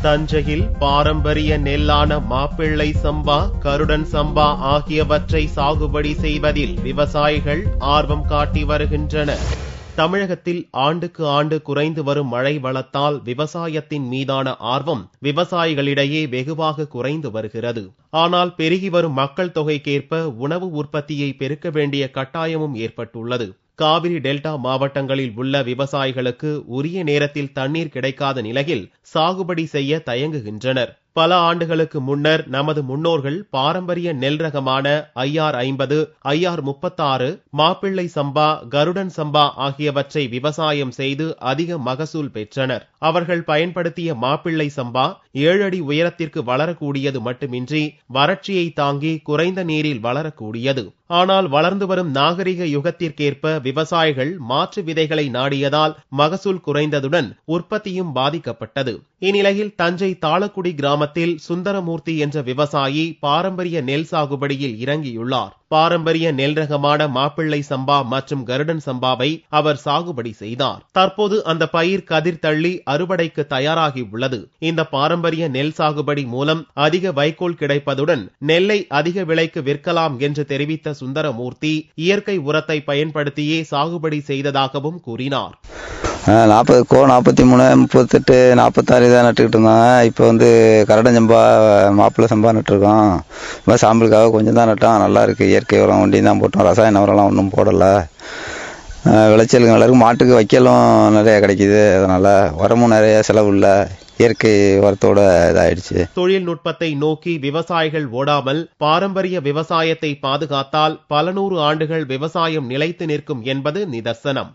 தஞ்சையில் பாரம்பரிய நெல்லான மாப்பிள்ளை சம்பா, கருடன் சம்பா ஆகியவற்றை சாகுபடி செய்வதில் விவசாயிகள் ஆர்வம் காட்டி வருகின்றனர். தமிழகத்தில் ஆண்டுக்கு ஆண்டு குறைந்து வரும் மழை வளத்தால் விவசாயத்தின் மீதான ஆர்வம் விவசாயிகளிடையே வெகுவாக குறைந்து வருகிறது. ஆனால் பெருகி வரும் மக்கள் தொகைக்கேற்ப உணவு உற்பத்தியை பெருக்க வேண்டிய கட்டாயமும் ஏற்பட்டுள்ளது. காவிரி டெல்டா மாவட்டங்களில் உள்ள விவசாயிகளுக்கு உரிய நேரத்தில் தண்ணீர் கிடைக்காத நிலையில் சாகுபடி செய்ய தயங்குகின்றனர். பல ஆண்டுகளுக்கு முன்னர் நமது முன்னோர்கள் பாரம்பரிய நெல் ரகமான IR50, IR36, மாப்பிள்ளை சம்பா, கருடன் சம்பா ஆகியவற்றை விவசாயம் செய்து அதிக மகசூல் பெற்றனர். அவர்கள் பயன்படுத்திய மாப்பிள்ளை சம்பா 7 அடி உயரத்திற்கு வளரக்கூடியது மட்டுமின்றி வறட்சியை தாங்கி குறைந்த நீரில் வளரக்கூடியது. ஆனால் வளர்ந்து வரும் நாகரிக யுகத்திற்கேற்ப விவசாயிகள் மாற்று விதைகளை நாடியதால் மகசூல் குறைந்ததுடன் உற்பத்தியும் பாதிக்கப்பட்டது. இந்நிலையில் தஞ்சை தாளக்குடி கிராமத்தில் சுந்தரமூர்த்தி என்ற விவசாயி பாரம்பரிய நெல் சாகுபடியில் இறங்கியுள்ளார். பாரம்பரிய நெல் ரகமான மாப்பிள்ளை சம்பா மற்றும் கருடன் சம்பாவை அவர் சாகுபடி செய்தார். தற்போது அந்த பயிர் கதிர் தள்ளி அறுவடைக்கு தயாராகி உள்ளது. இந்த பாரம்பரிய நெல் சாகுபடி மூலம் அதிக வைக்கோல் கிடைப்பதுடன் நெல்லை அதிக விலைக்கு விற்கலாம் என்று தெரிவித்த சுந்தரமூர்த்தி இயற்கை உரத்தை பயன்படுத்தியே சாகுபடி செய்ததாகவும் கூறினார். 40 43, 38, 46 இதான் நட்டுக்கிட்டு இருந்தாங்க. இப்போ கரடன் சம்பா, மாப்பிள்ளை சம்பா நட்டுருக்கோம். இப்போ சாம்பலுக்காக கொஞ்சம் தான் நட்டோம். நல்லா இருக்குது. இயற்கை உரம் ஒண்டி தான் போட்டோம். ரசாயன உரம்லாம் ஒன்றும் போடலை. விளைச்சலுக்கு நல்லா இருக்குது. மாட்டுக்கு வைக்கலும் நிறைய கிடைக்கிது. அதனால் உரமும் நிறைய செலவு இல்லை. இயற்கை உரத்தோட இதாயிடுச்சு. தொழில்நுட்பத்தை நோக்கி விவசாயிகள் ஓடாமல் பாரம்பரிய விவசாயத்தை பாதுகாத்தால் பல நூறு ஆண்டுகள் விவசாயம் நிலைத்து நிற்கும் என்பது நிதர்சனம்.